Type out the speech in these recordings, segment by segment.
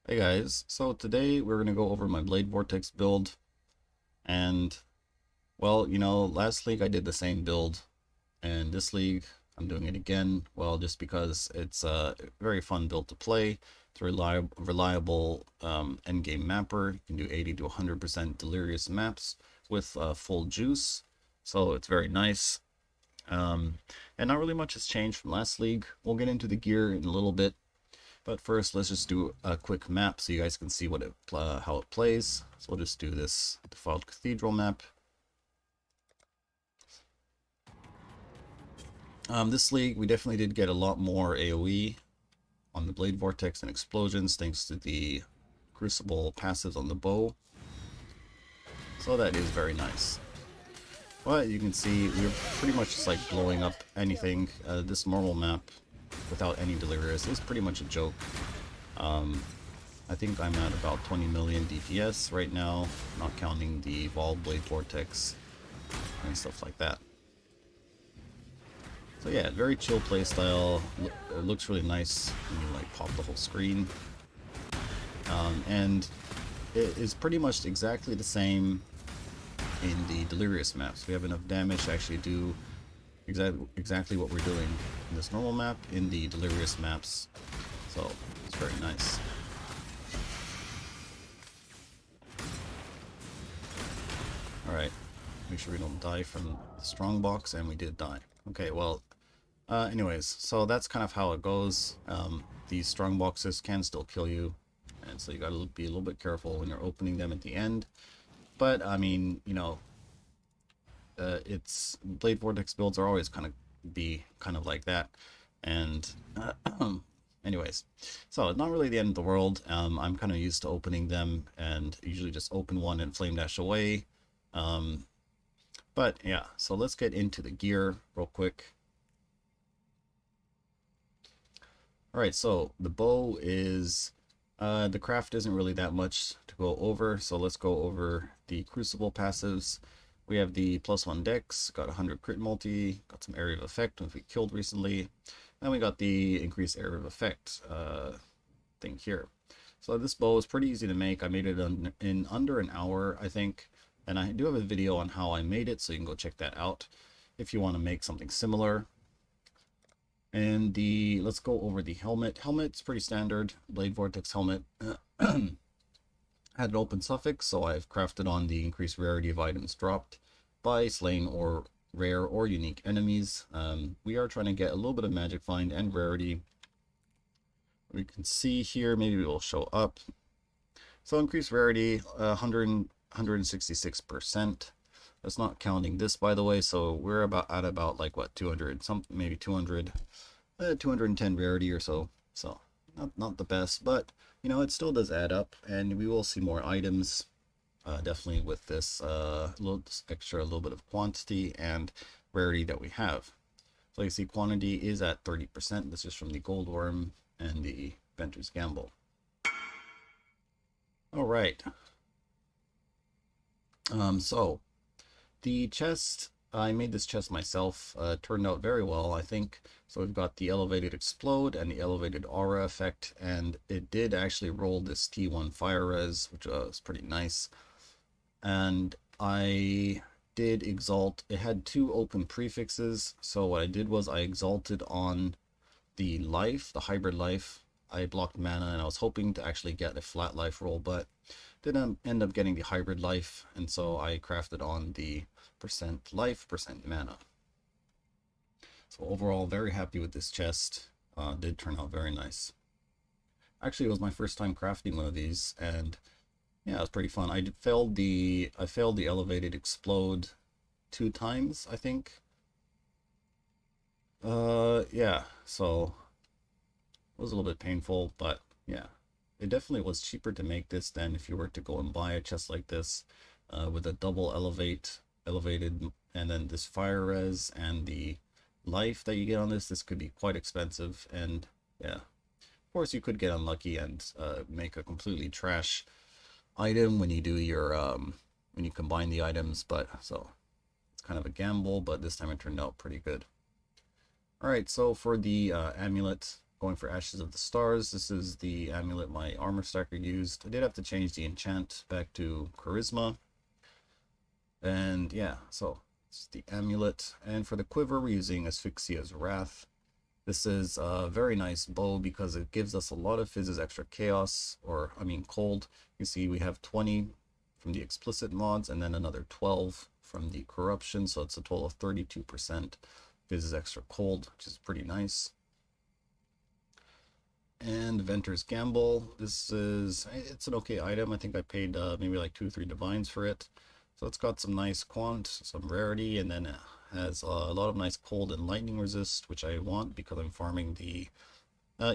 Hey guys, so today we're going to go over my Blade Vortex build, and well, last league I did the same build, and this league I'm doing it again, well, just because it's a very fun build to play. It's a reliable endgame mapper. You can do 80 to 100% delirious maps with full juice, so it's very nice. Um, and not really much has changed from last league. We'll get into the gear in a little bit. But first, let's just do a quick map so you guys can see how it plays. So we'll just do this default cathedral map. This league, we definitely did get a lot more AoE on the Blade Vortex and explosions thanks to the Crucible passives on the bow. So that is very nice. But you can see we're pretty much just like blowing up anything. This normal map without any delirious is pretty much a joke. I think I'm at about 20 million DPS right now, not counting the Blade Vortex and stuff like that. So yeah, very chill playstyle. It looks really nice when you like pop the whole screen. And it is pretty much exactly the same in the Delirious maps. We have enough damage to actually do exactly what we're doing in this normal map in the Delirious maps. So it's very nice. Alright, make sure we don't die from the strong box, and we did die. Okay, well, anyways, so that's kind of how it goes. These strong boxes can still kill you, and so you gotta be a little bit careful when you're opening them at the end. But, I mean, it's Blade Vortex builds are always kind of like that. And, anyways, so not really the end of the world. I'm kind of used to opening them, and usually just open one and flame dash away. But yeah, so let's get into the gear real quick. Alright, so the bow is, the craft isn't really that much to go over, so let's go over the Crucible passives. We have the +1 dex, got 100 crit multi, got some area of effect which we killed recently, and we got the increased area of effect thing here. So this bow is pretty easy to make. I made it in under an hour, I think, and I do have a video on how I made it, so you can go check that out if you want to make something similar. And let's go over the helmet. Helmet's pretty standard. Blade Vortex helmet. Had an open suffix, so I've crafted on the increased rarity of items dropped by slaying or rare or unique enemies. We are trying to get a little bit of magic find and rarity. We can see here, maybe it will show up. So increased rarity, 166%. That's not counting this, by the way, so we're at about like what, 200, maybe 200, 210 rarity or so. So not the best, but it still does add up, and we will see more items definitely with this little bit of quantity and rarity that we have. So you see quantity is at 30%. This is from the Gold Worm and the Ventur's Gamble. All right. So the chest, I made this chest myself, turned out very well, I think. So we've got the elevated explode and the elevated aura effect, and it did actually roll this T1 fire res, which was pretty nice. And I did exalt, it had two open prefixes, so what I did was I exalted on the hybrid life. I blocked mana, and I was hoping to actually get a flat life roll, but didn't end up getting the hybrid life, and so I crafted on the percent life, percent mana. So overall, very happy with this chest. Did turn out very nice. Actually, it was my first time crafting one of these, and yeah, it was pretty fun. I failed the elevated explode 2 times, I think. Yeah, so it was a little bit painful, but yeah. It definitely was cheaper to make this than if you were to go and buy a chest like this with a double elevated, and then this fire res and the life that you get on this. This could be quite expensive, and yeah, of course you could get unlucky and make a completely trash item when you do your when you combine the items. But so it's kind of a gamble, but this time it turned out pretty good. All right, so for the amulet, going for Ashes of the Stars. This is the amulet my armor stacker used. I did have to change the enchant back to Charisma. And yeah, so it's the amulet. And for the quiver, we're using Asphyxia's Wrath. This is a very nice bow because it gives us a lot of Fizz's extra chaos, or I mean cold. You see we have 20 from the explicit mods and then another 12 from the corruption, so it's a total of 32% Fizz's extra cold, which is pretty nice. And Venter's Gamble. It's an okay item. I think I paid maybe like 2 or 3 divines for it. So it's got some nice quant, some rarity, and then it has a lot of nice cold and lightning resist, which I want because I'm farming the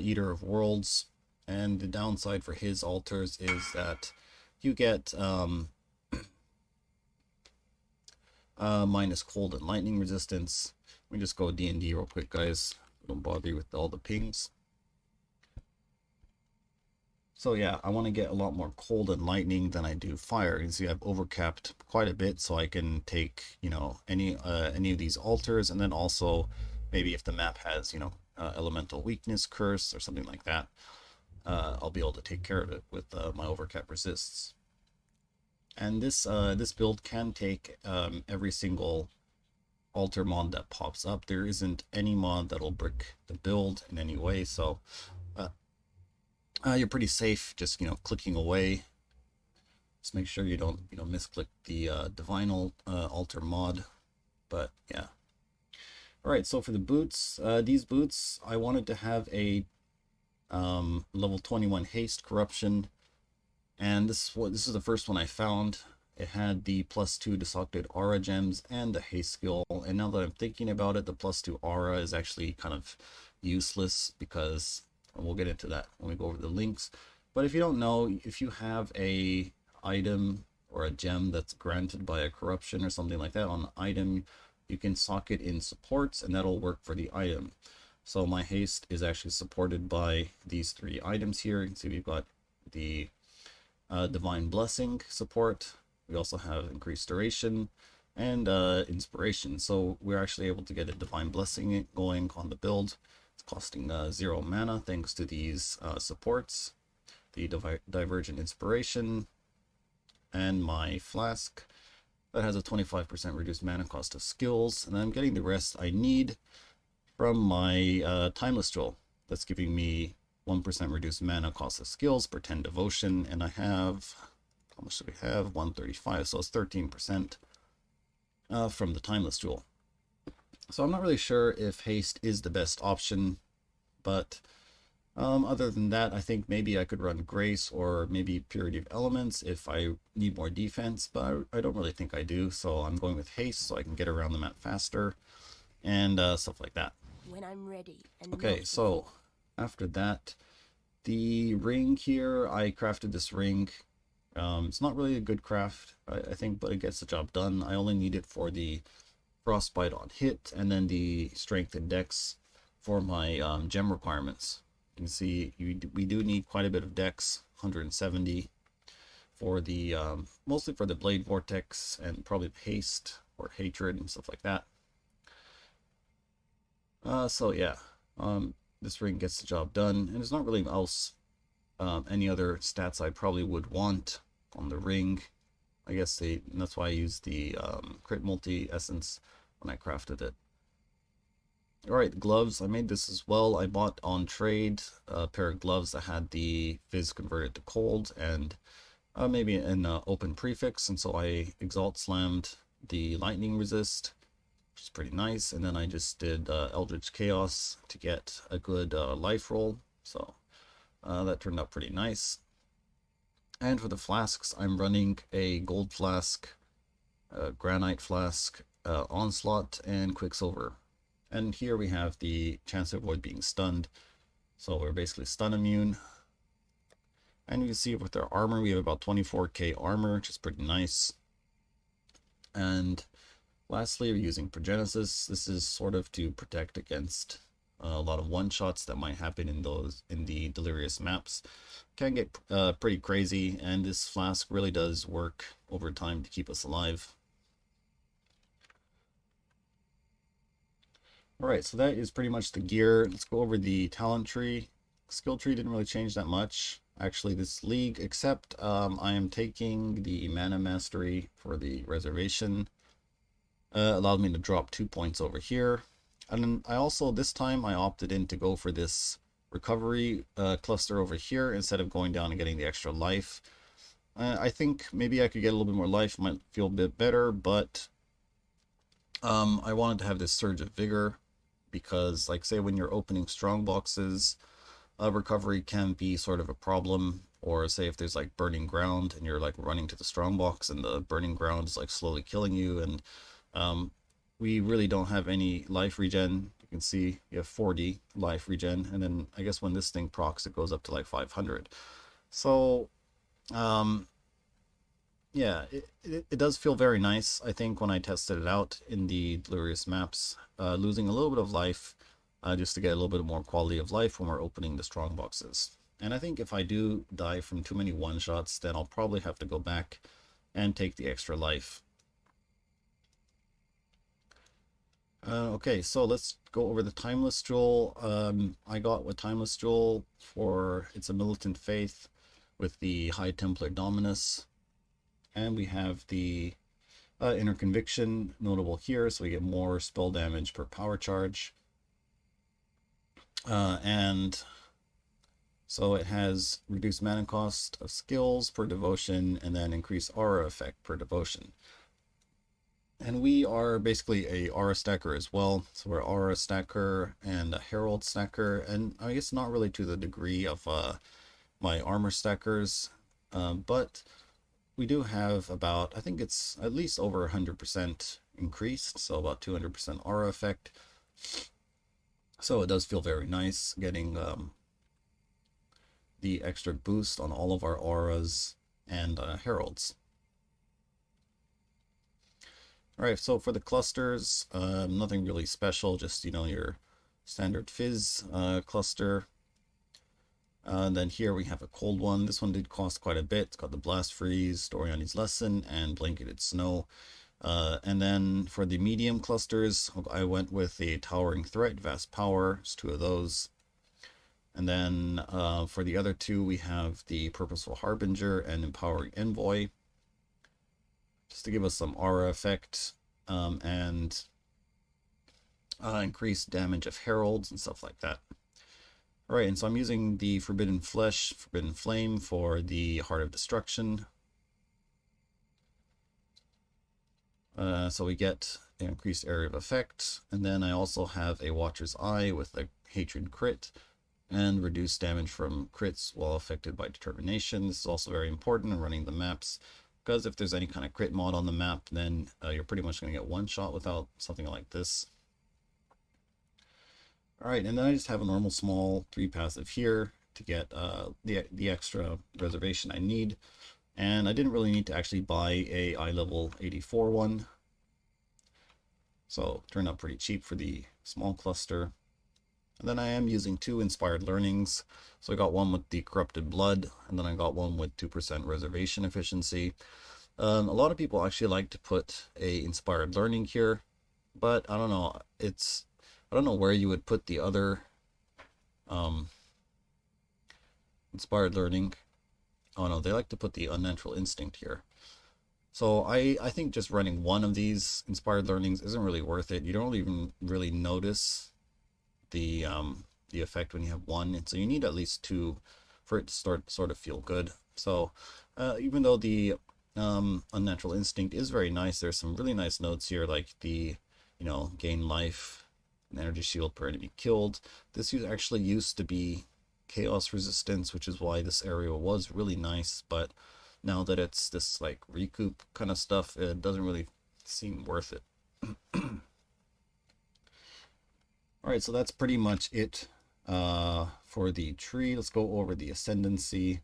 Eater of Worlds. And the downside for his altars is that you get minus cold and lightning resistance. Let me just go D&D real quick, guys. Don't bother you with all the pings. So yeah, I want to get a lot more cold and lightning than I do fire. You can see I've overcapped quite a bit, so I can take, you know, any of these altars, and then also maybe if the map has, you know, elemental weakness, curse, or something like that, I'll be able to take care of it with my overcap resists. And this build can take every single altar mod that pops up. There isn't any mod that'll brick the build in any way, so you're pretty safe just, you know, clicking away. Just make sure you don't, you know, misclick the divine altar mod. But yeah. All right, so for the boots, these boots, I wanted to have a level 21 haste corruption, and this is the first one I found. It had the +2 Dislocated Aura gems and the haste skill, and now that I'm thinking about it, the +2 aura is actually kind of useless because we'll get into that when we go over the links. But if you don't know, if you have a item or a gem that's granted by a corruption or something like that on an item, you can sock it in supports and that'll work for the item. So my haste is actually supported by these 3 items here. You can see we've got the Divine Blessing support. We also have increased duration and inspiration. So we're actually able to get a Divine Blessing going on the build. Costing 0 mana thanks to these supports, the Divergent Inspiration, and my Flask that has a 25% reduced mana cost of skills, and I'm getting the rest I need from my Timeless Jewel. That's giving me 1% reduced mana cost of skills per 10 devotion, and I have, how much do we have? 135, so it's 13% from the Timeless Jewel. So I'm not really sure if haste is the best option, but other than that, I think maybe I could run Grace or maybe Purity of Elements if I need more defense, but I don't really think I do, so I'm going with haste so I can get around the map faster and stuff like that. When I'm ready. Okay, so after that, the ring here, I crafted this ring. It's not really a good craft, I think, but it gets the job done. I only need it for the Frostbite on hit, and then the strength and dex for my gem requirements. You can see we do need quite a bit of dex, 170 for the mostly for the Blade Vortex and probably haste or hatred and stuff like that. So yeah, this ring gets the job done, and there's not really else any other stats I probably would want on the ring. I guess that's why I used the crit multi essence when I crafted it. Alright, gloves. I made this as well. I bought on trade a pair of gloves that had the fizz converted to cold and maybe an open prefix, and so I exalt slammed the lightning resist, which is pretty nice, and then I just did Eldritch Chaos to get a good life roll, so that turned out pretty nice. And for the flasks, I'm running a gold flask, granite flask, onslaught, and quicksilver. And here we have the chance to avoid being stunned, so we're basically stun immune. And you can see with our armor, we have about 24k armor, which is pretty nice. And lastly, we're using Progenesis. This is sort of to protect against a lot of one-shots that might happen in the Delirious maps. Can get pretty crazy, and this flask really does work over time to keep us alive. All right, so that is pretty much the gear. Let's go over the talent tree. Skill tree didn't really change that much. Actually, this league, except I am taking the mana mastery for the reservation. Allowed me to drop 2 points over here. And then I also, this time, I opted in to go for this recovery cluster over here instead of going down and getting the extra life. I think maybe I could get a little bit more life, might feel a bit better, but I wanted to have this surge of vigor because, like, say when you're opening strong boxes, recovery can be sort of a problem. Or say if there's like burning ground and you're like running to the strong box and the burning ground is like slowly killing you, and um, we really don't have any life regen. You can see you have 40 life regen, and then I guess when this thing procs, it goes up to like 500. So um, yeah, it does feel very nice. I think when I tested it out in the Delirious maps, losing a little bit of life just to get a little bit more quality of life when we're opening the strong boxes. And I think if I do die from too many one-shots, then I'll probably have to go back and take the extra life. Okay, so let's go over the Timeless Jewel. I got a Timeless Jewel for, it's a Militant Faith with the High Templar Dominus. And we have the Inner Conviction notable here, so we get more spell damage per power charge. And so it has reduced mana cost of skills per devotion, and then increased aura effect per devotion. And we are basically a aura stacker as well. So we're aura stacker and a herald stacker, and I guess not really to the degree of my armor stackers, but we do have about, I think it's at least over 100% increased, so about 200% aura effect. So it does feel very nice getting the extra boost on all of our auras and heralds. All right, so for the clusters, nothing really special, just, you know, your standard fizz cluster. Then here we have a cold one. This one did cost quite a bit. It's got the Blast Freeze, Doriani's Lesson, and Blanketed Snow. And then for the medium clusters, I went with the Towering Threat, Vast Power. There's two of those. And then for the other two, we have the Purposeful Harbinger and Empowering Envoy, just to give us some aura effect and increased damage of heralds and stuff like that. All right, and so I'm using the Forbidden Flesh, Forbidden Flame for the Heart of Destruction. So we get an increased area of effect, and then I also have a Watcher's Eye with a Hatred crit and reduced damage from crits while affected by Determination. This is also very important in running the maps, because if there's any kind of crit mod on the map, then you're pretty much going to get one shot without something like this. All right, and then I just have a normal small 3 passive here to get the extra reservation I need. And I didn't really need to actually buy a eye level 84 one. So it turned out pretty cheap for the small cluster. And then I am using 2 inspired learnings. So I got one with the Corrupted Blood, and then I got one with 2% reservation efficiency. A lot of people actually like to put a inspired learning here, but I don't know. I don't know where you would put the other inspired learning. Oh no, they like to put the unnatural instinct here. So I think just running one of these inspired learnings isn't really worth it. You don't even really notice the effect when you have one, and so you need at least 2 for it to sort of feel good. So even though the unnatural instinct is very nice, there's some really nice notes here, like the, you know, gain life, an energy shield per enemy killed. This actually used to be chaos resistance, which is why this area was really nice, but now that it's this like recoup kind of stuff, it doesn't really seem worth it. All right, so that's pretty much it for the tree. Let's go over the ascendancy.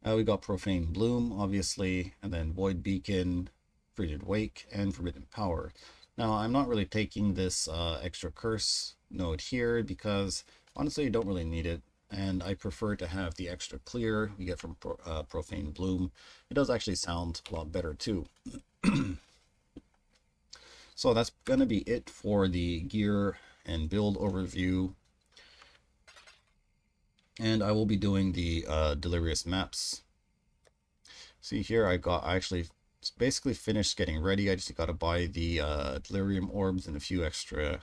We got Profane Bloom, obviously, and then Void Beacon, Frigid Wake, and Forbidden Power. Now, I'm not really taking this extra curse node here because honestly, you don't really need it. And I prefer to have the extra clear we get from Profane Bloom. It does actually sound a lot better too. So that's going to be it for the gear and build overview. And I will be doing the Delirious maps. See here, I actually basically finished getting ready. I just got to buy the Delirium orbs and a few extra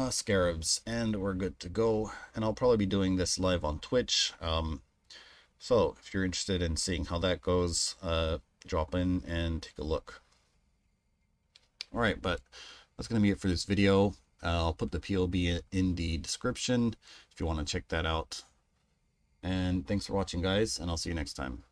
scarabs, and we're good to go. And I'll probably be doing this live on Twitch. So if you're interested in seeing how that goes, drop in and take a look. All right, but that's going to be it for this video. I'll put the POB in the description if you want to check that out. And thanks for watching, guys, and I'll see you next time.